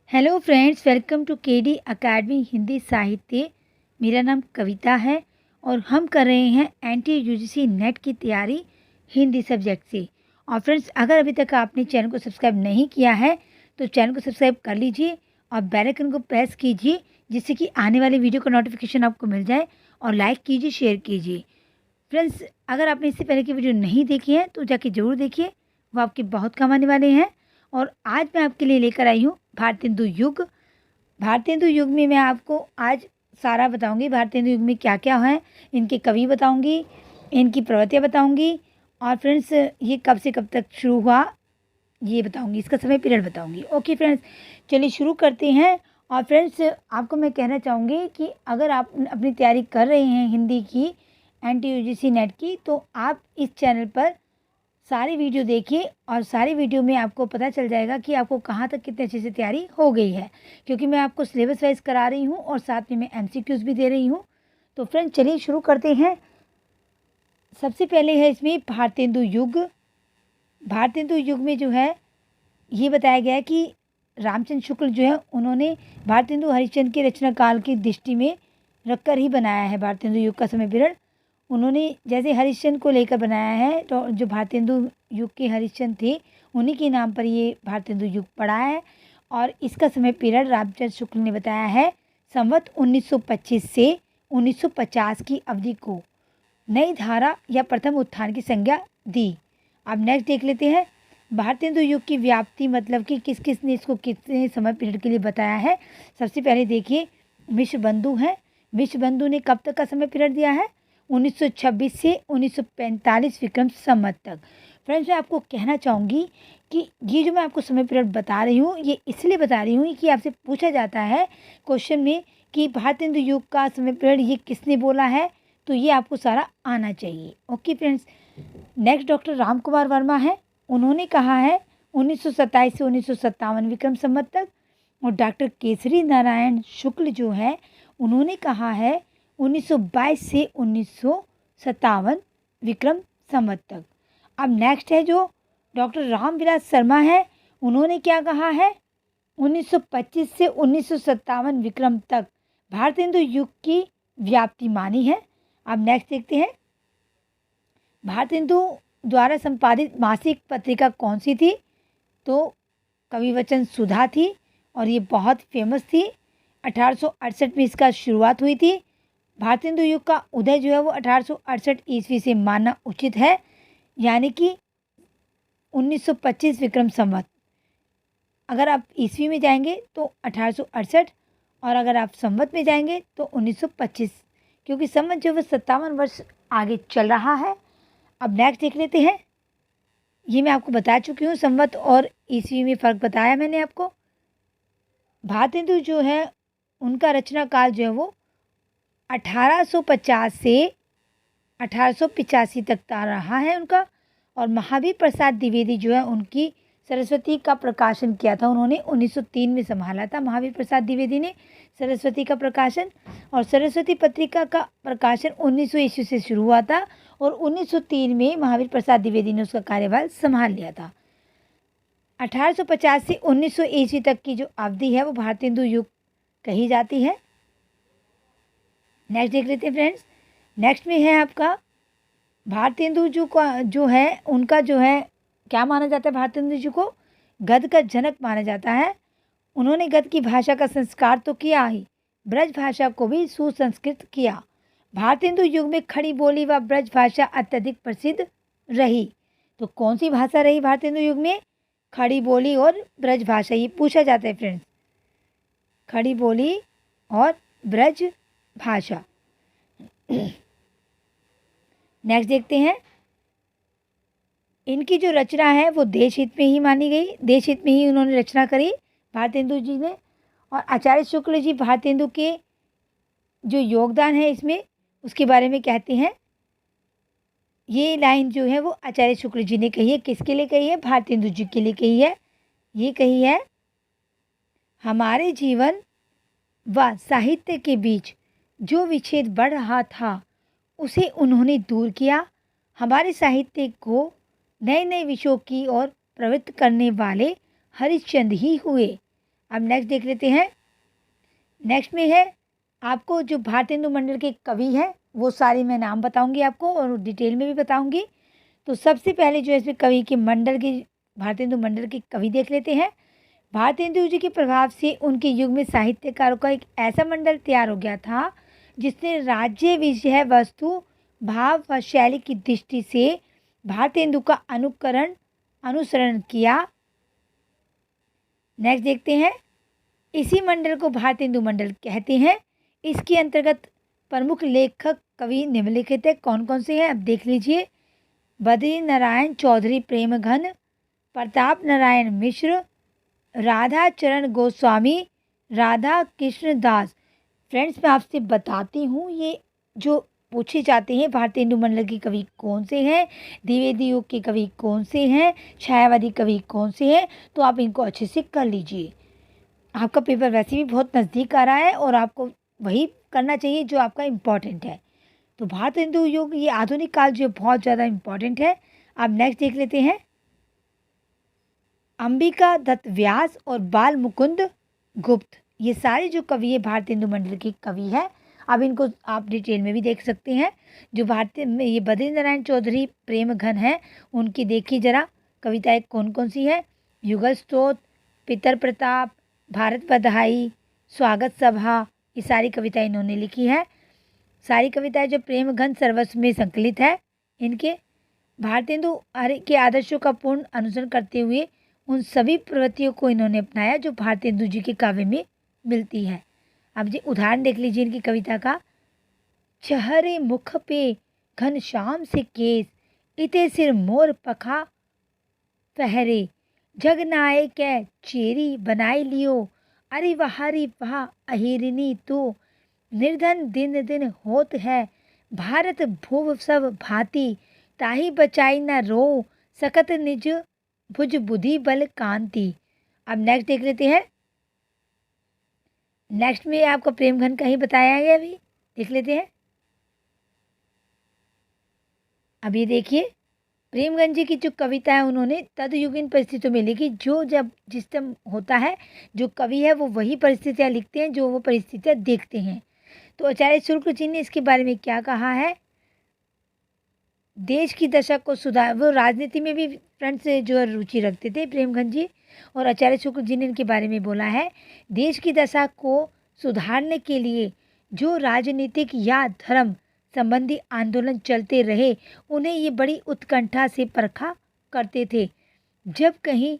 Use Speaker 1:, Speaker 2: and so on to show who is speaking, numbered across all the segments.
Speaker 1: Hello friends, welcome to KD academy Hindi साहित्य। मेरा नाम कविता है और हम कर रहे हैं एनटी यूजीसी नेट की तैयारी हिंदी सब्जेक्ट से। और फ्रेंड्स, अगर अभी तक आपने चैनल को सब्सक्राइब नहीं किया है तो चैनल को सब्सक्राइब कर लीजिए और बेल आइकन को प्रेस कीजिए, जिससे कि आने वाली वीडियो का नोटिफिकेशन आपको मिल जाए। और लाइक कीजिए, शेयर कीजिए। फ्रेंड्स, अगर आपने इससे पहले की वीडियो नहीं देखी है तो जाके ज़रूर देखिए, वो आपके बहुत काम आने वाले हैं। और आज मैं आपके लिए लेकर आई हूँ भारतेंदु युग। भारतेंदु युग में मैं आपको आज सारा बताऊंगी। भारतेंदु युग में क्या क्या है, इनके कवि बताऊंगी, इनकी प्रवृत्तियाँ बताऊंगी, और फ्रेंड्स ये कब से कब तक शुरू हुआ ये बताऊंगी, इसका समय पीरियड बताऊंगी। ओके फ्रेंड्स, चलिए शुरू करते हैं। और फ्रेंड्स, आपको मैं कहना चाहूँगी कि अगर आप अपनी तैयारी कर रहे हैं हिंदी की एनटी यूजीसी नेट की, तो आप इस चैनल पर सारी वीडियो देखिए और सारी वीडियो में आपको पता चल जाएगा कि आपको कहाँ तक कितने अच्छे से तैयारी हो गई है, क्योंकि मैं आपको सिलेबस वाइज करा रही हूँ और साथ में मैं एमसीक्यूज भी दे रही हूँ। तो फ्रेंड्स, चलिए शुरू करते हैं। सबसे पहले है इसमें भारतेंदु युग। भारतेंदु युग में जो है ये बताया गया है कि रामचंद्र शुक्ल जो है उन्होंने भारतेंदु हरिश्चंद्र के रचना काल की दृष्टि में रखकर ही बनाया है भारतेंदु युग का समय पीरियड। उन्होंने जैसे हरिश्चंद्र को लेकर बनाया है, तो जो भारतेंदु युग के हरिश्चंद्र थे उन्हीं के नाम पर ये भारतेंदु युग पड़ा है। और इसका समय पीरियड रामचंद्र शुक्ल ने बताया है संवत 1925 से 1950 की अवधि को नई धारा या प्रथम उत्थान की संज्ञा दी। अब नेक्स्ट देख लेते हैं भारतेंदु युग की व्याप्ति, मतलब कि किस किस ने इसको कितने समय पीरियड के लिए बताया है। सबसे पहले देखिए विश्वबंधु हैं। विश्वबंधु ने कब तक का समय पीरियड दिया है? 1926 से 1945 विक्रम संवत तक। फ्रेंड्स, मैं आपको कहना चाहूँगी कि ये जो मैं आपको समय पीरियड बता रही हूँ ये इसलिए बता रही हूँ कि आपसे पूछा जाता है क्वेश्चन में कि भारतेंदु युग का समय पीरियड ये किसने बोला है, तो ये आपको सारा आना चाहिए। Okay friends, next doctor Ram Kumar Verma है। उन्होंने कहा है 1927 से 1957 विक्रम संवत तक। और डॉक्टर केसरी नारायण शुक्ल जो है उन्होंने कहा है 1922 से 1957 विक्रम संवत तक। अब नेक्स्ट है जो डॉक्टर रामविलास शर्मा है। उन्होंने क्या कहा है? 1925 से 1957 विक्रम तक भारतेंदु युग की व्याप्ति मानी है। अब नेक्स्ट देखते हैं भारतेंदु द्वारा संपादित मासिक पत्रिका कौन सी थी? तो कविवचन सुधा थी और ये बहुत फेमस थी। 1868 में इसका शुरुआत हुई थी। भारतेंदु युग का उदय जो है वो 1868 ईस्वी से मानना उचित है, यानी कि 1925 विक्रम संवत। अगर आप ईस्वी में जाएंगे तो 1868 और अगर आप संवत में जाएंगे तो 1925, क्योंकि संवत जो है 57 वर्ष आगे चल रहा है। अब नेक्स्ट देख लेते हैं। ये मैं आपको बता चुकी हूँ, संवत और ईस्वी में फ़र्क बताया मैंने आपको। भारतेंदु जो है उनका रचना काल जो है वो 1850 से 1885 तक का रहा है उनका। और महावीर प्रसाद द्विवेदी जो है उनकी सरस्वती का प्रकाशन किया था, उन्होंने 1903 में संभाला था महावीर प्रसाद द्विवेदी ने सरस्वती का प्रकाशन। और सरस्वती पत्रिका का प्रकाशन 1900 ईस्वी से शुरू हुआ था और 1903 में महावीर प्रसाद द्विवेदी ने उसका कार्यभार संभाल लिया था। 1850 से 1900 ईस्वी तक की जो अवधि है वो भारतेंदु युग कही जाती है। नेक्स्ट देख लेते हैं फ्रेंड्स। नेक्स्ट में है आपका भारतेंदु जी का जो है उनका जो है क्या माना जाता है? भारतेंदु जी को गद्य का जनक माना जाता है। उन्होंने गद्य की भाषा का संस्कार तो किया ही, ब्रज भाषा को भी सुसंस्कृत किया। भारतेंदु युग में खड़ी बोली व ब्रज भाषा अत्यधिक प्रसिद्ध रही। तो कौन सी भाषा रही भारतेंदु युग में? खड़ी बोली और ब्रज भाषा, ये पूछा जाता है फ्रेंड्स। खड़ी बोली और ब्रज भाषा। नेक्स्ट देखते हैं। इनकी जो रचना है वो देश हित में ही मानी गई, देश हित में ही उन्होंने रचना करी भारतेंदु जी ने। और आचार्य शुक्ल जी भारतेंदु के जो योगदान है इसमें उसके बारे में कहते हैं। ये लाइन जो है वो आचार्य शुक्ल जी ने कही है। किसके लिए कही है? भारतेंदु जी के लिए कही है। ये कही है, हमारे जीवन व साहित्य के बीच जो विच्छेद बढ़ रहा था उसे उन्होंने दूर किया। हमारे साहित्य को नए नए विषयों की ओर प्रवृत्त करने वाले हरिश्चंद्र ही हुए। अब नेक्स्ट देख लेते हैं। नेक्स्ट में है आपको जो भारतेंदु मंडल के कवि हैं वो सारे मैं नाम बताऊंगी आपको और डिटेल में भी बताऊंगी। तो सबसे पहले जो है इसमें कवि के मंडल की भारतेंदु मंडल के कवि देख लेते हैं। भारतेंदु जी के प्रभाव से उनके युग में साहित्यकारों का एक ऐसा मंडल तैयार हो गया था जिसने राज्य, विषय वस्तु, भाव व शैली की दृष्टि से भारतेंदु का अनुसरण किया। नेक्स्ट देखते हैं। इसी मंडल को भारतेंदु मंडल कहते हैं। इसके अंतर्गत प्रमुख लेखक कवि निम्नलिखित है। कौन कौन से हैं अब देख लीजिए। बद्री नारायण चौधरी प्रेमघन, प्रताप नारायण मिश्र, राधा चरण गोस्वामी, राधा कृष्ण दास। फ्रेंड्स मैं आपसे बताती हूँ ये जो पूछे जाते हैं भारतेंदु मंडल के कवि कौन से हैं, द्विवेदी युग के कवि कौन से हैं, छायावादी कवि कौन से हैं, तो आप इनको अच्छे से कर लीजिए। आपका पेपर वैसे भी बहुत नज़दीक आ रहा है और आपको वही करना चाहिए जो आपका इम्पॉर्टेंट है। तो भारतेंदु युग ये आधुनिक काल जो बहुत ज़्यादा इम्पॉर्टेंट है। अब नेक्स्ट देख लेते हैं। अंबिका दत्त व्यास और बाल मुकुंद गुप्त, ये सारे जो कवि है भारतेंदु मंडल के कवि हैं। अब इनको आप डिटेल में भी देख सकते हैं। जो भारतीय में ये बद्री नारायण चौधरी प्रेमघन हैं उनकी देखिए ज़रा कविताएं कौन कौन सी हैं। युगल स्तोत्र, पितर प्रताप, भारत बधाई, स्वागत सभा, ये सारी कविताएं इन्होंने लिखी है। सारी कविताएं जो प्रेमघन सर्वस्व में संकलित है। इनके भारतेंदु के आदर्शों का पूर्ण अनुसरण करते हुए उन सभी प्रवृत्तियों को इन्होंने अपनाया जो भारतेंदु जी के काव्य में मिलती है। अब जी उदाहरण देख लीजिए इनकी कविता का। चहरे मुख पे घनश्याम से केस, इते सिर मोर पखा पहरे, जग नाय कै चेरी बनाई लियो, अरे वाह अहिरिनी तो, निर्धन दिन दिन होत है, भारत भुव सब भांति, ताही बचाई न रो, सकत निज भुज बुद्धि बल कांति। अब नेक्स्ट देख लेते हैं। नेक्स्ट में आपको प्रेमघन का ही बताया गया, अभी देख लेते हैं। अब ये देखिए प्रेमगंज जी की जो कविता है उन्होंने तदयुगीन परिस्थितियों में लिखी। जो जब जिस टाइम होता है जो कवि है वो वही परिस्थितियाँ लिखते हैं जो वो परिस्थितियाँ देखते हैं। तो आचार्य शुक्ल जी ने इसके बारे में क्या कहा है। देश की दशा को सुधार, वो राजनीति में भी फ्रेंड्स जो रुचि रखते थे प्रेमगंज जी, और आचार्य शुक्ल जी ने इनके बारे में बोला है देश की दशा को सुधारने के लिए जो राजनीतिक या धर्म संबंधी आंदोलन चलते रहे उन्हें ये बड़ी उत्कंठा से परखा करते थे। जब कहीं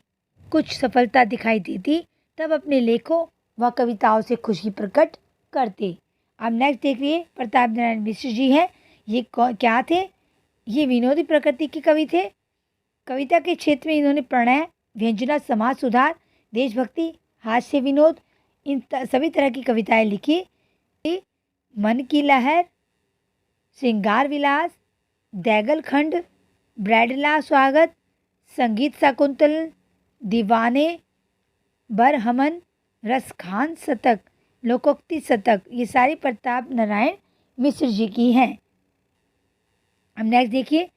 Speaker 1: कुछ सफलता दिखाई देती तब अपने लेखों व कविताओं से खुशी प्रकट करते। अब नेक्स्ट देखिए प्रताप नारायण मिश्र जी हैं। ये क्या थे। ये विनोदी प्रकृति के कवि थे। कविता के क्षेत्र में इन्होंने प्रणय, व्यंजना, समाज सुधार, देशभक्ति, हास्य विनोद, इन सभी तरह की कविताएं लिखी। मन की लहर, श्रृंगार विलास, दैगल खंड, ब्रैडला स्वागत, संगीत शाकुंतल, दीवाने, बरहमन, रसखान शतक, लोकोक्ति शतक, ये सारी प्रताप नारायण मिश्र जी की हैं। अब नेक्स्ट देखिए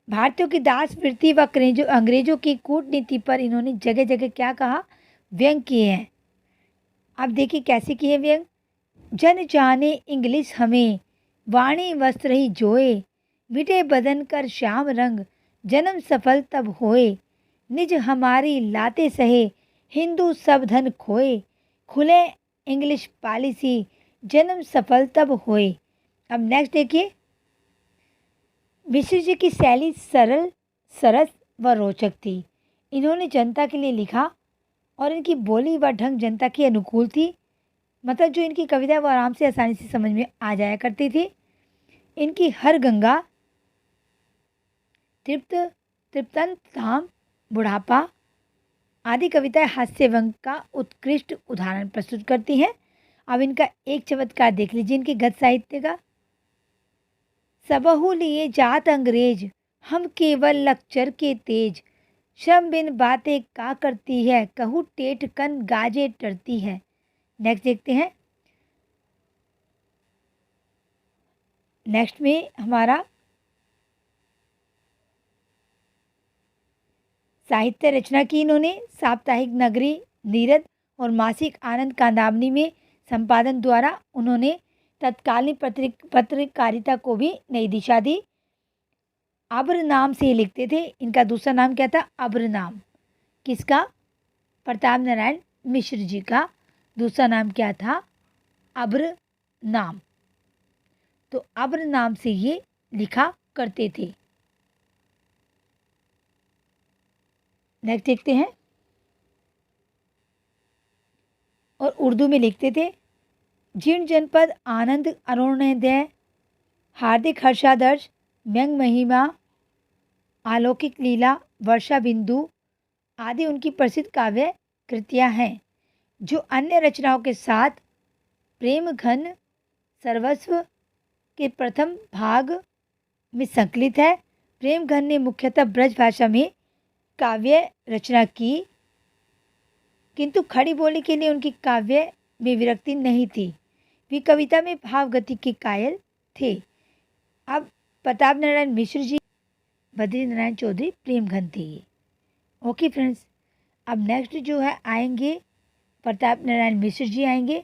Speaker 1: भारतीयों की दास वृत्ति व अंग्रेजों की कूटनीति पर इन्होंने जगह जगह क्या कहा, व्यंग किए हैं। अब देखिए कैसे किए व्यंग। जन जाने इंग्लिश हमें, वाणी वस्त्र ही जोए, मिटे बदन कर श्याम रंग, जन्म सफल तब होए, निज हमारी लाते सहे, हिंदू सब धन खोए, खुले इंग्लिश पॉलिसी, जन्म सफल तब होए। अब नेक्स्ट देखिए मिश्र जी की शैली सरल, सरस व रोचक थी। इन्होंने जनता के लिए लिखा और इनकी बोली व ढंग जनता के अनुकूल थी। मतलब जो इनकी कविता है वो आराम से आसानी से समझ में आ जाया करती थी। इनकी हर गंगा, तृप्तन बुढ़ापा आदि कविताएं हास्य व्यंग का उत्कृष्ट उदाहरण प्रस्तुत करती हैं। अब इनका एक चमत्कार देख लीजिए इनके गद्य साहित्य का। सबहु लिए जात अंग्रेज, हम केवल लक्चर के तेज, श्रम बिन बातें का करती है, कहूँ टेठ कन गाजे टरती है। नेक्स्ट देखते हैं। नेक्स्ट में हमारा साहित्य रचना की इन्होंने साप्ताहिक नगरी, नीरद और मासिक आनंद कांदावनी में संपादन द्वारा उन्होंने तत्कालीन पत्रकारिता को भी नई दिशा दी। अब्र नाम से लिखते थे। इनका दूसरा नाम क्या था? अब्र नाम। किसका? प्रताप नारायण मिश्र जी का दूसरा नाम क्या था? अब्र नाम। तो अब्र नाम से ये लिखा करते थे। नेक्स्ट देखते हैं। और उर्दू में लिखते थे। जीर्ण जनपद, आनंद अरुणोदय, हार्दिक हर्षादर्श, व्यंग महिमा, अलौकिक लीला, वर्षा बिंदु आदि उनकी प्रसिद्ध काव्य कृतियाँ हैं, जो अन्य रचनाओं के साथ प्रेम घन सर्वस्व के प्रथम भाग में संकलित है। प्रेम घन ने मुख्यतः ब्रज भाषा में काव्य रचना की, किंतु खड़ी बोली के लिए उनकी काव्य में विरक्ति नहीं थी। वे कविता में भाव गति के कायल थे। अब प्रताप नारायण मिश्र जी, बद्री नारायण चौधरी प्रेम घन थे ये। ओके फ्रेंड्स, अब नेक्स्ट जो है आएंगे प्रताप नारायण मिश्र जी आएंगे।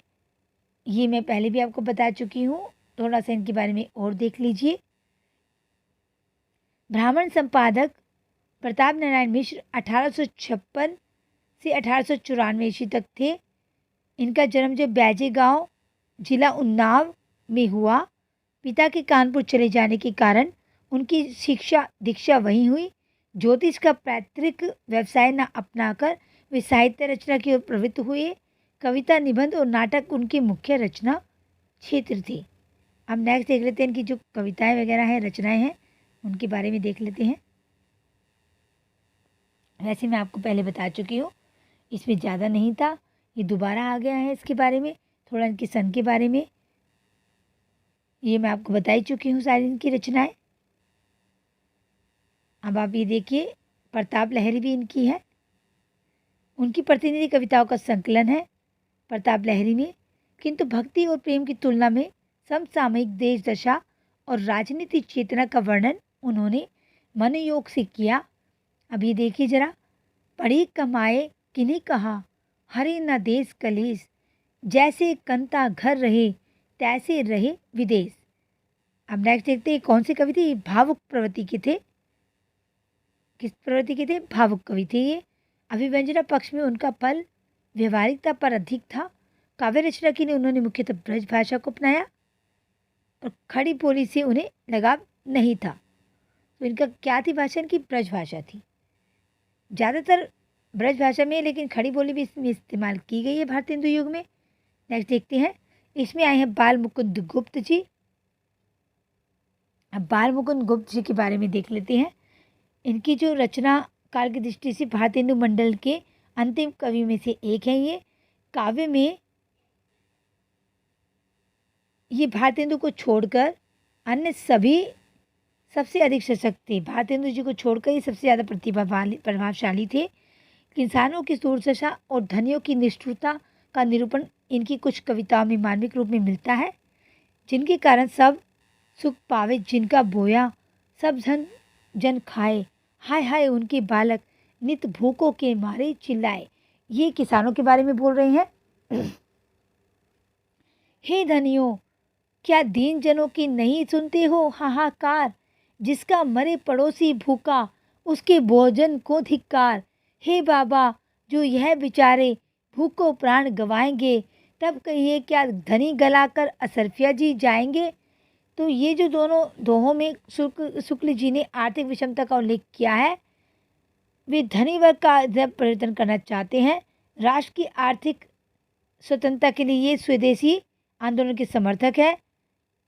Speaker 1: ये मैं पहले भी आपको बता चुकी हूँ, थोड़ा सा इनके बारे में और देख लीजिए। ब्राह्मण संपादक प्रताप नारायण मिश्र 1856 से 1894 ईस्वी तक थे। इनका जन्म जो बैजे गांव, जिला उन्नाव में हुआ। पिता के कानपुर चले जाने के कारण उनकी शिक्षा दीक्षा वहीं हुई। ज्योतिष का पैतृक व्यवसाय न अपनाकर वे साहित्य रचना की ओर प्रवृत्त हुए। कविता, निबंध और नाटक उनके मुख्य रचना क्षेत्र थे। अब नेक्स्ट देख लेते हैं इनकी जो कविताएं वगैरह हैं, रचनाएं हैं, उनके बारे में देख लेते हैं। वैसे मैं आपको पहले बता चुकी हूँ, इसमें ज़्यादा नहीं था, ये दोबारा आ गया है इसके बारे में, थोड़ा इनके सन के बारे में ये मैं आपको बता ही चुकी हूँ सारी इनकी रचनाएं। अब आप ये देखिए, प्रताप लहरी भी इनकी है। उनकी प्रतिनिधि कविताओं का संकलन है प्रताप लहरी में, किंतु भक्ति और प्रेम की तुलना में समसामयिक देश दशा और राजनीतिक चेतना का वर्णन उन्होंने मनोयोग से किया। अब ये देखिए जरा, पढ़ी कमाए किन्हीं कहा, हरे न देश कलेश, जैसे कंता घर रहे तैसे रहे विदेश। अब नेक्स्ट देखते हैं कौन से कवि थे। भावुक प्रवृत्ति के थे। किस प्रवृत्ति के थे? भावुक कवि थे ये। अभिव्यंजना पक्ष में उनका पल व्यवहारिकता पर अधिक था। काव्य रचना के लिए उन्होंने मुख्यतः ब्रज भाषा को अपनाया और खड़ी बोली से उन्हें लगाव नहीं था। तो इनका क्या थी भाषा? इनकी ब्रज भाषा थी, ज़्यादातर ब्रज भाषा में, लेकिन खड़ी बोली भी इसमें इस्तेमाल की गई है भारतीय हिंदू युग में। नेक्स्ट देखते हैं, इसमें आए हैं बाल मुकुंद गुप्त जी। अब बाल मुकुंद गुप्त जी के बारे में देख लेते हैं। इनकी जो रचना काल की दृष्टि से भारतीय हिंदू मंडल के अंतिम कवि में से एक है। ये काव्य में ये भारतीय हिंदू को छोड़कर अन्य सभी सबसे अधिक सशक्त थे। भारतीय हिंदू जी को छोड़कर ये सबसे ज़्यादा प्रभावशाली थे। किसानों की दुर्दशा और धनियों की निष्ठुरता का निरूपण इनकी कुछ कविताओं में मार्मिक रूप में मिलता है। जिनके कारण सब सुख पावे जिनका बोया, सब जन खाए, हाय हाय उनके बालक नित भूखों के मारे चिल्लाए। ये किसानों के बारे में बोल रहे हैं। हे धनियों, क्या दीन जनों की नहीं सुनते हो हाहाकार, जिसका मरे पड़ोसी भूखा उसके भोजन को धिक्कार। हे बाबा, जो यह बेचारे भूखों प्राण गवाएंगे, तब कहिए क्या धनी गलाकर असरफिया जी जाएंगे। तो ये जो दोनों दोहों में शुक्ल जी ने आर्थिक विषमता का उल्लेख किया है। वे धनी वर्ग का जब परिवर्तन करना चाहते हैं। राष्ट्र की आर्थिक स्वतंत्रता के लिए ये स्वदेशी आंदोलन के समर्थक है।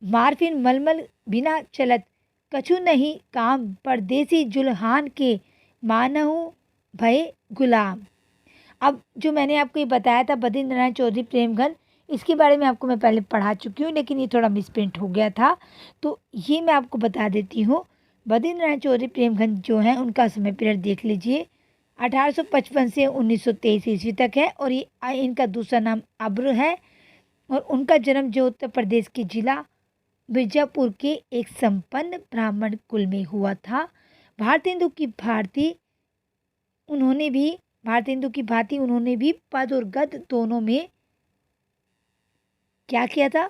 Speaker 1: मार्फिन मलमल बिना चलत, कछु नहीं काम, परदेसी जुल्हान के मानहु भय गुलाम। अब जो मैंने आपको ये बताया था बद्री नारायण चौधरी प्रेमघन, इसके बारे में आपको मैं पहले पढ़ा चुकी हूँ, लेकिन ये थोड़ा मिसप्रिंट हो गया था, तो ये मैं आपको बता देती हूँ। बद्री नारायण चौधरी प्रेमघन जो हैं उनका समय पीरियड देख लीजिए, 1855 से 1923 ईस्वी तक है। और ये इनका दूसरा नाम अब्र है। और उनका जन्म जो उत्तर प्रदेश के जिला मिर्जापुर के एक संपन्न ब्राह्मण कुल में हुआ था। भारतीय हिंदू की भारती उन्होंने भी भारतेंदु की भांति उन्होंने भी पद और गद दोनों में क्या किया था?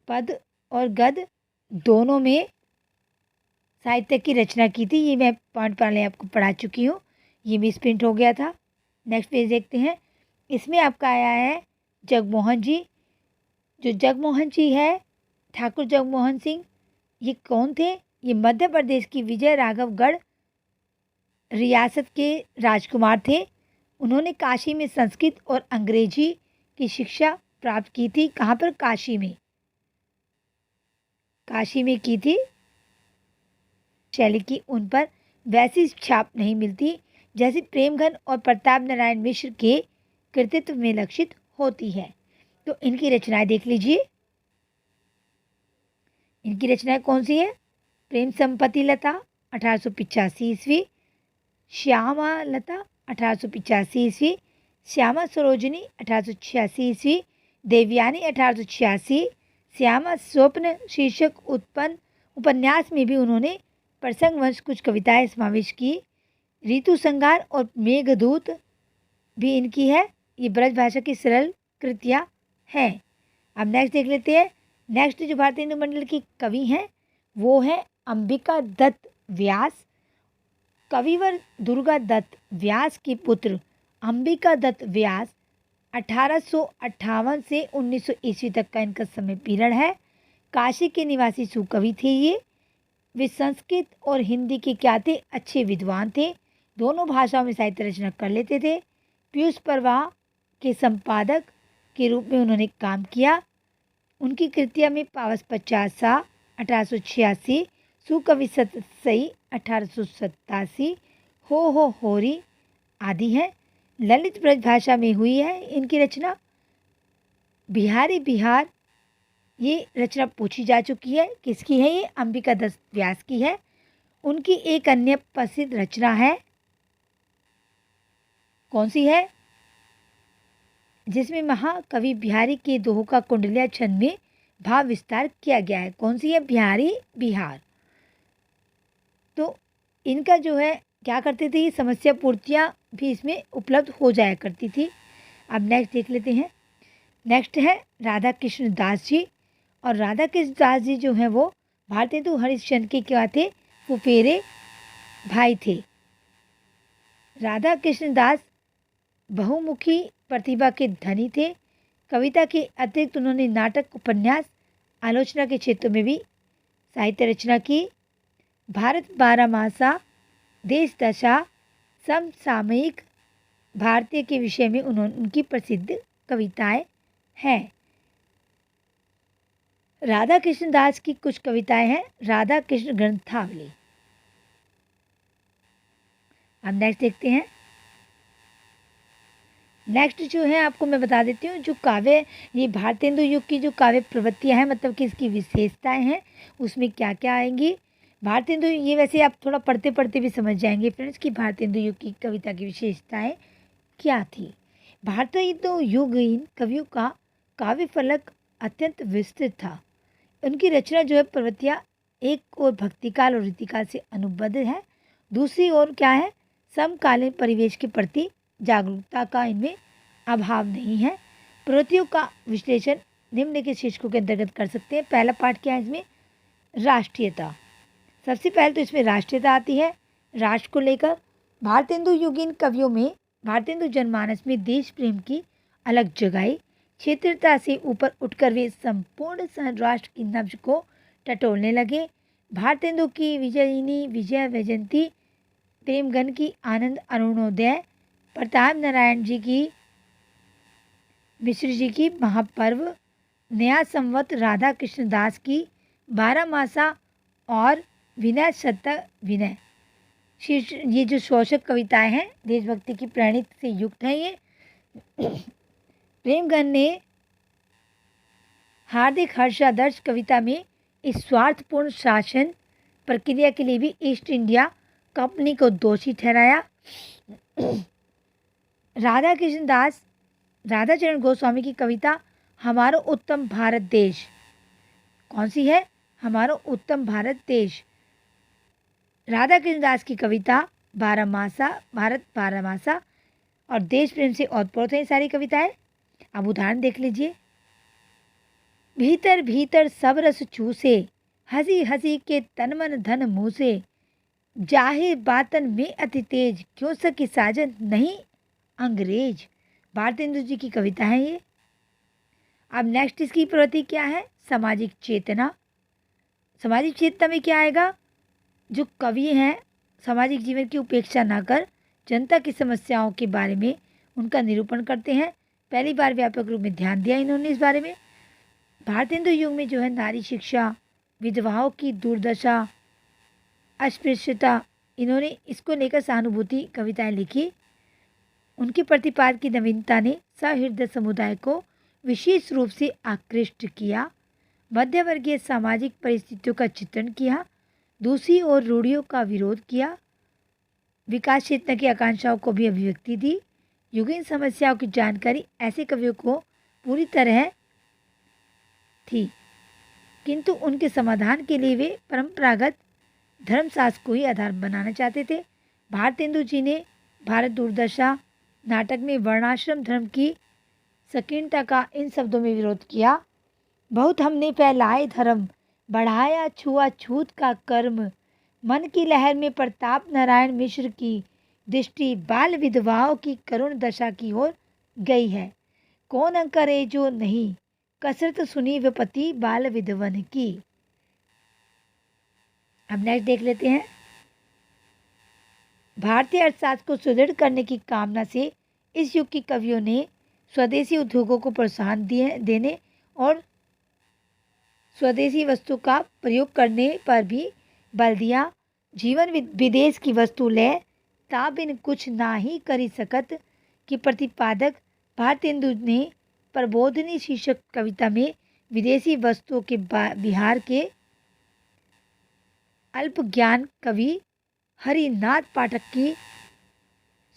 Speaker 1: पद और गद दोनों में साहित्य की रचना की थी। ये मैं पॉइंट पहले आपको पढ़ा चुकी हूँ, ये मिस प्रिंट हो गया था। नेक्स्ट पेज देखते हैं। इसमें आपका आया है जगमोहन जी। जो जगमोहन जी है, ठाकुर जगमोहन सिंह, ये कौन थे? ये मध्य प्रदेश की विजय राघवगढ़ रियासत के राजकुमार थे। उन्होंने काशी में संस्कृत और अंग्रेजी की शिक्षा प्राप्त की थी। कहाँ पर? काशी में। काशी में की थी। शैली की उन पर वैसी छाप नहीं मिलती जैसी प्रेमघन और प्रताप नारायण मिश्र के कृतित्व में लक्षित होती है। तो इनकी रचनाएं देख लीजिए। इनकी रचनाएं कौन सी है? प्रेम संपत्ति लता 1885 ईस्वी, श्यामा लता 1885 ईस्वी, श्यामा सरोजनी 1886 ईस्वी, देवयानी 1886, श्यामा स्वप्न शीर्षक उत्पन्न उपन्यास में भी उन्होंने प्रसंगवश कुछ कविताएं समावेश की। ऋतु संगार और मेघदूत भी इनकी है। ये ब्रज भाषा की सरल कृतियाँ हैं। अब नेक्स्ट देख लेते हैं। नेक्स्ट जो भारतेंदु मंडल की कवि हैं वो है अंबिका दत्त व्यास। कविवर दुर्गा दत्त व्यास के पुत्र अंबिका दत्त व्यास 1858 से 1900 ईस्वी तक का इनका समय पीरियड है। काशी के निवासी सुकवि थे ये। वे संस्कृत और हिंदी के क्या थे? अच्छे विद्वान थे। दोनों भाषाओं में साहित्य रचना कर लेते थे। पीयूष प्रवाह के संपादक के रूप में उन्होंने काम किया। उनकी कृतियाँ में पावस 50 1886, सुकवि सतसई 1887, हो होरी आदि हैं। ललित ब्रज भाषा में हुई है इनकी रचना। बिहारी बिहार ये रचना पूछी जा चुकी है। किसकी है ये? अंबिका दत्त व्यास की है। उनकी एक अन्य प्रसिद्ध रचना है, कौन सी है? जिसमें महाकवि बिहारी के दोहों का कुंडलिया छंद में भाव विस्तार किया गया है। कौन सी है? बिहारी बिहार। तो इनका जो है क्या करते थे, ये समस्या पूर्तियाँ भी इसमें उपलब्ध हो जाया करती थी। अब नेक्स्ट देख लेते हैं। नेक्स्ट है राधा कृष्ण दास जी। और राधा कृष्ण दास जी जो हैं वो भारतेंदु हरिश्चंद्र के क्या थे? फुफेरे भाई थे। राधा कृष्ण दास बहुमुखी प्रतिभा के धनी थे। कविता के अतिरिक्त उन्होंने नाटक, उपन्यास, आलोचना के क्षेत्रों में भी साहित्य रचना की। भारत बारहमासा, देश दशा, समसामयिक भारतीय के विषय में उनकी प्रसिद्ध कविताएं हैं। राधा कृष्ण दास की कुछ कविताएं हैं। राधा कृष्ण ग्रंथावली। अब नेक्स्ट देखते हैं। नेक्स्ट जो है आपको मैं बता देती हूँ, जो काव्य, ये भारतेंदु युग की जो काव्य प्रवृत्तियाँ हैं, मतलब कि इसकी विशेषताएं हैं, उसमें क्या क्या आएंगी। भारतेंदु, ये वैसे आप थोड़ा पढ़ते पढ़ते भी समझ जाएंगे फ्रेंड्स कि भारतेंदु युग की कविता की विशेषताएं क्या थी। भारतेंदु युग इन कवियों का काव्य फलक अत्यंत विस्तृत था। उनकी रचना जो है प्रवृत्तियाँ एक और भक्तिकाल और रीतिकाल से अनुबद्ध है, दूसरी ओर क्या है, समकालीन परिवेश के प्रति जागरूकता का इनमें अभाव नहीं है। प्रवृत्तियों का विश्लेषण निम्नलिखित शीर्षकों के अंतर्गत कर सकते हैं। पहला पाठ क्या है इसमें? राष्ट्रीयता। सबसे पहले तो इसमें राष्ट्रीयता आती है, राष्ट्र को लेकर। भारतेंदु युगीन कवियों में भारतेंदु जनमानस में देश प्रेम की अलग जगाई। क्षेत्रता से ऊपर उठकर वे संपूर्ण राष्ट्र की नब्ज को टटोलने लगे। भारतेंदु की विजयिनी, विजय वैजयंती, प्रेमगन की आनंद अरुणोदय, प्रताप नारायण जी की, मिश्र जी की महापर्व, नया संवत राधा कृष्ण दास की, बारहमासा और विनय शतक विनय। शीर्ष ये जो शोषक कविताएं हैं देशभक्ति की प्रणीत से युक्त हैं। ये प्रेमगन ने हार्दिक हर्षादर्श कविता में इस स्वार्थपूर्ण शासन प्रक्रिया के लिए भी ईस्ट इंडिया कंपनी को दोषी ठहराया। राधा कृष्ण दास, राधाचरण गोस्वामी की कविता हमारो उत्तम भारत देश, कौन सी है? हमारो उत्तम भारत देश। राधा कृष्ण दास की कविता बारहमासा, भारत बारहमासा और देश प्रेम से ओतप्रोत हैं सारी कविताएं। अब उदाहरण देख लीजिए। भीतर भीतर सब रस चूसे, हंसी हंसी के तन मन धन मुँह से, जाहिर बातन में अति तेज, क्यों सकी साजन नहीं अंग्रेज। भारतेंदु जी की कविता है ये। अब नेक्स्ट इसकी प्रवृत्ति क्या है? सामाजिक चेतना। सामाजिक चेतना में क्या आएगा? जो कवि हैं सामाजिक जीवन की उपेक्षा ना कर जनता की समस्याओं के बारे में उनका निरूपण करते हैं। पहली बार व्यापक रूप में ध्यान दिया इन्होंने इस बारे में। भारतेंदु युग में जो है नारी शिक्षा, विधवाओं की दुर्दशा, अस्पृश्यता, इन्होंने इसको लेकर सहानुभूति कविताएं लिखी। उनके प्रतिपाद की नवीनता ने सहृदय समुदाय को विशेष रूप से आकृष्ट किया। मध्यवर्गीय सामाजिक परिस्थितियों का चित्रण किया। दूसरी ओर रूढ़ियों का विरोध किया। विकास चेतना की आकांक्षाओं को भी अभिव्यक्ति दी। युगीन समस्याओं की जानकारी ऐसे कवियों को पूरी तरह थी, किंतु उनके समाधान के लिए वे परंपरागत धर्मशास्त्र को ही आधार बनाना चाहते थे। भारतेंदु जी ने भारत दुर्दशा नाटक में वर्णाश्रम धर्म की संकीर्णता का इन शब्दों में विरोध किया। बहुत हमने फैलाए धर्म, बढ़ाया छुआछूत का कर्म, मन की लहर में प्रताप नारायण मिश्र की दृष्टि बाल विधवाओं की करुण दशा की ओर गई है। कौन करे जो नहीं कसरत सुनी विपत्ति बाल विधवन की। अब नेक्स्ट देख लेते हैं। भारतीय अर्थशास्त्र को सुदृढ़ करने की कामना से इस युग के कवियों ने स्वदेशी उद्योगों को प्रोत्साहन देने और स्वदेशी वस्तु का प्रयोग करने पर भी बल दिया। जीवन विदेश की वस्तु ले ताबिन कुछ ना ही करी सकत की प्रतिपादक भारतेंदु ने प्रबोधनी शीर्षक कविता में विदेशी वस्तुओं के बिहार के अल्प ज्ञान कवि हरिनाथ पाठक की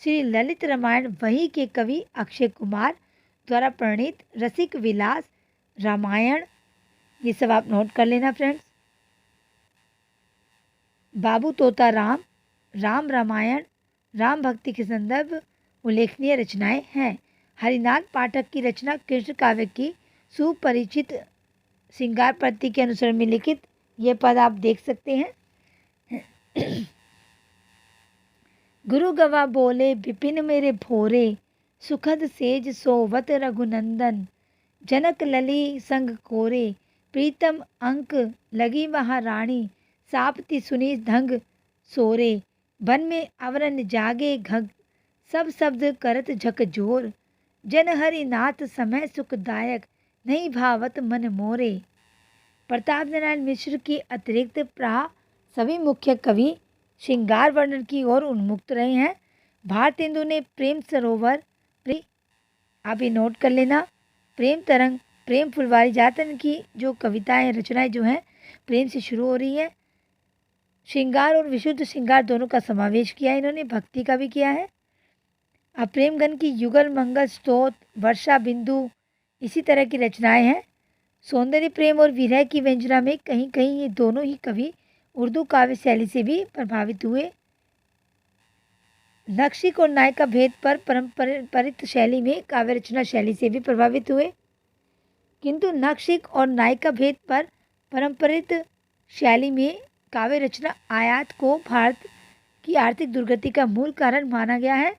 Speaker 1: श्री ललित रामायण वही के कवि अक्षय कुमार द्वारा प्रणीत रसिक विलास रामायण, ये सब आप नोट कर लेना फ्रेंड्स। बाबू तोता राम, राम रामायण, राम भक्ति के संदर्भ उल्लेखनीय रचनाएं हैं। हरिनाथ पाठक की रचना कृष्ण काव्य की सुपरिचित श्रृंगार पद्धति के अनुसरण में लिखित ये पद आप देख सकते हैं। गुरु गवा बोले विपिन मेरे भोरे, सुखद सेज सोवत रघुनंदन, जनक लली संग कोरे, प्रीतम अंक लगी महारानी, सापति सुनी ढंग सोरे, वन में अवरन जागे घग, सब शब्द करत झकझोर, जन हरि नाथ समय सुखदायक, नहीं भावत मन मोरे। प्रताप नारायण मिश्र की अतिरिक्त प्राय सभी मुख्य कवि श्रृंगार वर्णन की ओर उन्मुक्त रहे हैं। भारतेंदु ने प्रेम सरोवर, आप ये नोट कर लेना, प्रेम तरंग, प्रेम फुलवारी जातन की जो कविताएं रचनाएं जो हैं प्रेम से शुरू हो रही है। श्रृंगार और विशुद्ध श्रृंगार दोनों का समावेश किया इन्होंने, भक्ति का भी किया है। अब प्रेमगन की युगल मंगल स्तोत, वर्षा बिंदु, इसी तरह की रचनाएं हैं। सौंदर्य प्रेम और विरह की व्यंजना में कहीं कहीं ये दोनों ही कवि उर्दू काव्य शैली से भी प्रभावित हुए। नक्शिक और नायिका भेद पर परंपरित शैली में काव्य रचना शैली से भी प्रभावित हुए, किंतु नक्शिक और नायिका भेद पर परंपरित शैली में काव्य रचना आयात को भारत की आर्थिक दुर्गति का मूल कारण माना गया है।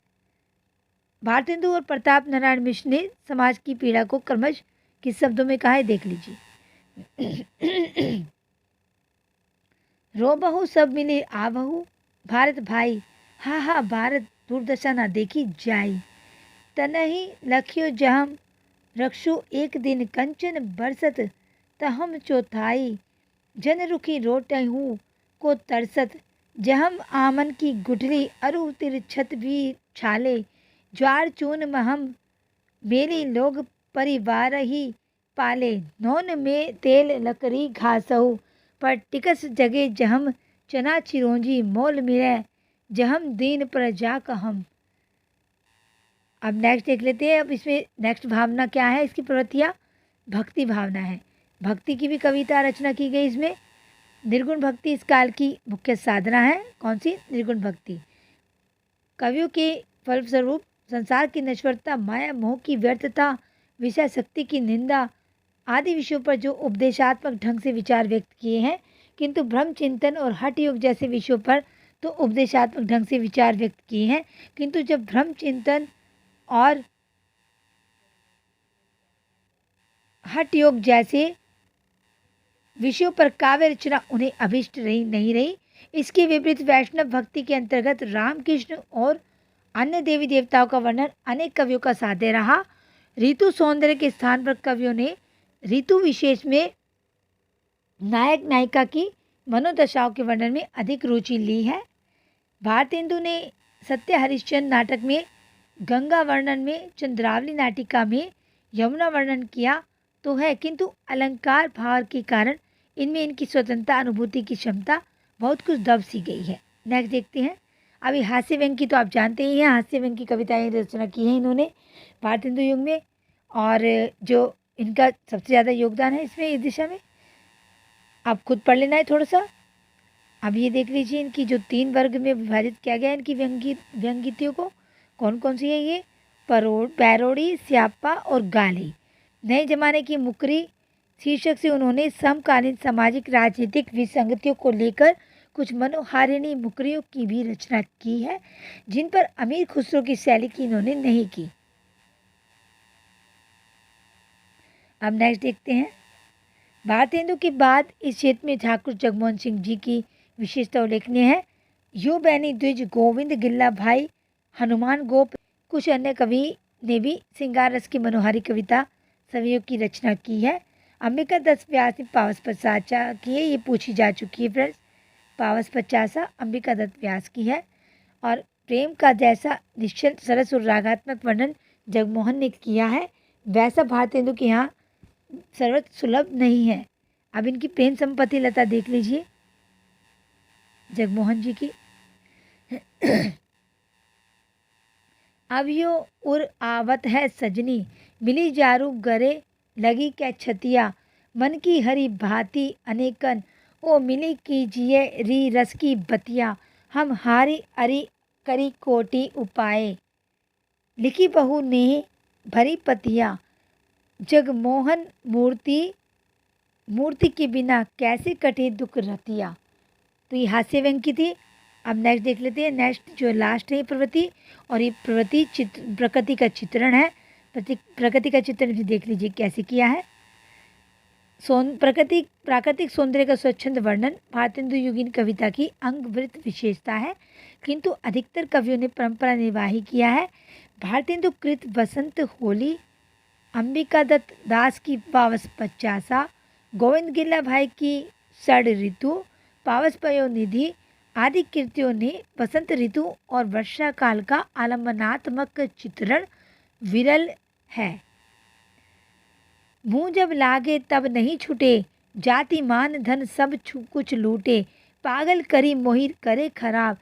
Speaker 1: भारतेंदु और प्रताप नारायण मिश्र ने समाज की पीड़ा को क्रमश किस शब्दों में कहा है, देख लीजिए। रो बहू सब मिले आ बहू, भारत भाई हा हा भारत दुर्दशा ना देखी जाई, तनहि लखियो जहम रक्षु एक दिन कंचन बरसत, तहम चौथाई जन रुखी रोटहूँ को तरसत, जहम आमन की गुठली अरु तिर छत भी छाले, ज्वार चून महम मेरी लोग परिवार ही पाले, नौन में तेल लकड़ी घासहु, पर टिकस जगे जहम चना चिरौंजी मोल मिले, जहम दीन प्रजा कहम। अब नेक्स्ट देख लेते हैं। अब इसमें नेक्स्ट भावना क्या है, इसकी प्रवृत्तियाँ भक्ति भावना है। भक्ति की भी कविता रचना की गई इसमें। निर्गुण भक्ति इस काल की मुख्य साधना है। कौन सी? निर्गुण भक्ति। कवियों के फलस्वरूप संसार की नश्वरता, माया मोह की व्यर्थता, विषय शक्ति की निंदा आदि विषयों पर जो उपदेशात्मक ढंग से विचार व्यक्त किए हैं, किंतु ब्रह्म चिंतन और हठ योग जैसे विषयों पर तो उपदेशात्मक ढंग से विचार व्यक्त किए हैं, किंतु जब ब्रह्म चिंतन और हठ योग जैसे विषयों पर काव्य रचना उन्हें अभिष्ट नहीं रही। इसके विपरीत वैष्णव भक्ति के अंतर्गत रामकृष्ण और अन्य देवी देवताओं का वर्णन अनेक कवियों का साध्य रहा। ऋतु सौंदर्य के स्थान पर कवियों ने ऋतु विशेष में नायक नायिका की मनोदशाओं के वर्णन में अधिक रुचि ली है। भारतेंदु ने सत्य हरिश्चंद्र नाटक में गंगा वर्णन में, चंद्रावली नाटिका में यमुना वर्णन किया तो है, किंतु अलंकार भाव के कारण इनमें इनकी स्वतंत्रता अनुभूति की क्षमता बहुत कुछ दब सी गई है। नेक्स्ट देखते हैं। अभी हास्य व्यंग की तो आप जानते ही हैं, हास्य व्यंग की कविताएं रचना की हैं इन्होंने भारतेंदु युग में, और जो इनका सबसे ज़्यादा योगदान है इसमें, इस दिशा में आप खुद पढ़ लेना है थोड़ा सा। अब ये देख लीजिए, इनकी जो 3 वर्ग में विभाजित किया गया है इनकी व्यंग्यतियों को, कौन कौन सी है ये? पैरोडी, स्यापा और गाली। नए जमाने की मुकरी शीर्षक से उन्होंने समकालीन सामाजिक राजनीतिक विसंगतियों को लेकर कुछ मनोहारिणी मुकरियों की भी रचना की है, जिन पर अमीर खुसरो की शैली की इन्होंने नहीं की। अब नेक्स्ट देखते हैं। भारतेंदु के बाद इस क्षेत्र में ठाकुर जगमोहन सिंह जी की विशेषता उल्लेखनीय है। यो बैनी द्विज, गोविंद गिल्ला भाई, हनुमान गोप, कुछ अन्य कवि ने भी श्रृंगार रस की मनोहारी कविता सवियों की रचना की है। अंबिका दत्त व्यास ने पावस पचासा की है, ये पूछी जा चुकी है फ्रेंड्स। पावस पचासा अंबिका दत्त व्यास की है। और प्रेम का जैसा निश्चल सरस और रागात्मक वर्णन जगमोहन ने किया है, वैसा भारतेंदु के यहाँ सर्वत्र सुलभ नहीं है। अब इनकी प्रेम संपत्ति लता देख लीजिए जगमोहन जी की। अब यो उर आवत है सजनी, मिली जारू गरे लगी क्या छतिया, मन की हरी भांति अनेकन, ओ मिली कीजिए री रस की बतिया, हम हारी अरी करी कोटि उपाय, लिखी बहू ने भरी पतिया, जगमोहन मूर्ति के बिना कैसे कटे दुख रतिया। तो ये हास्य व्यंग की थी। अब नेक्स्ट देख लेते हैं। नेक्स्ट जो लास्ट है प्रवृत्ति, और ये प्रवृत्ति प्रकृति का चित्रण है। प्रकृति का चित्रण भी देख लीजिए कैसे किया है। प्राकृतिक सौंदर्य का स्वच्छंद वर्णन भारतेंदु युगीन कविता की अंगवृत्त विशेषता है, किंतु अधिकतर कवियों ने परंपरा निर्वाही किया है। भारतेंदु कृत बसंत होली, अंबिका दत्त दास की पावस पचासा, गोविंद गिल्ला भाई की षड ऋतु, पावस पयोनिधि आदि कृतियों ने बसंत ऋतु और वर्षा काल का आलम्बनात्मक चित्रण विरल है। मुँह जब लागे तब नहीं छूटे, जाति मान धन सब कुछ लूटे, पागल करी मोहिर करे खराब,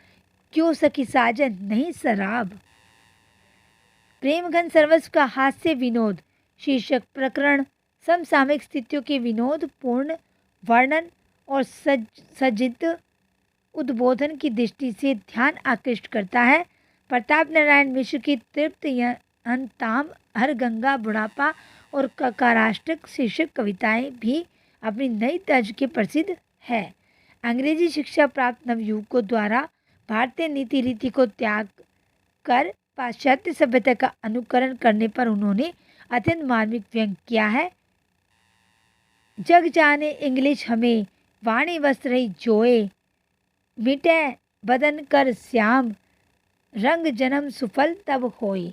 Speaker 1: क्यों सखी साजन नहीं शराब। प्रेमघन सर्वस्व का हास्य विनोद शीर्षक प्रकरण समसामयिक स्थितियों के विनोद पूर्ण वर्णन और सज्जित उद्बोधन की दृष्टि से ध्यान आकृष्ट करता है। प्रताप नारायण मिश्र की तृप्त अंताम, हर गंगा, बुढ़ापा और ककाराष्टक शीर्षक कविताएं भी अपनी नई तर्ज के प्रसिद्ध है। अंग्रेजी शिक्षा प्राप्त नवयुवकों द्वारा भारतीय नीति रीति को त्याग कर पाश्चात्य सभ्यता का अनुकरण करने पर उन्होंने अत्यंत मार्मिक व्यंग किया है। जग जाने इंग्लिश हमें, वाणी वस्त्र रही जोए, मिटे बदन कर श्याम, रंग जन्म सुफल तब होए।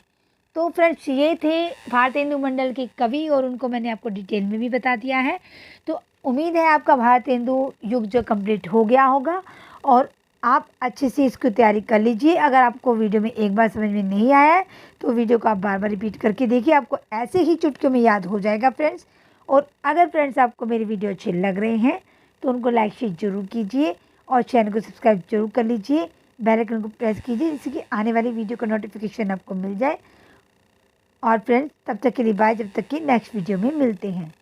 Speaker 1: तो फ्रेंड्स ये थे भारतेंदु मंडल के कवि, और उनको मैंने आपको डिटेल में भी बता दिया है। तो उम्मीद है आपका भारतेंदु युग जो कंप्लीट हो गया होगा, और आप अच्छे से इसकी तैयारी कर लीजिए। अगर आपको वीडियो में एक बार समझ में नहीं आया है तो वीडियो को आप बार बार रिपीट करके देखिए, आपको ऐसे ही चुटकियों में याद हो जाएगा फ्रेंड्स। और अगर फ्रेंड्स आपको मेरी वीडियो अच्छे लग रहे हैं तो उनको लाइक शेयर जरूर कीजिए, और चैनल को सब्सक्राइब जरूर कर लीजिए, बेल आइकन को प्रेस कीजिए, जिससे कि आने वाली वीडियो का नोटिफिकेशन आपको मिल जाए। और फ्रेंड्स तब तक के लिए बाय, जब तक कि नेक्स्ट वीडियो में मिलते हैं।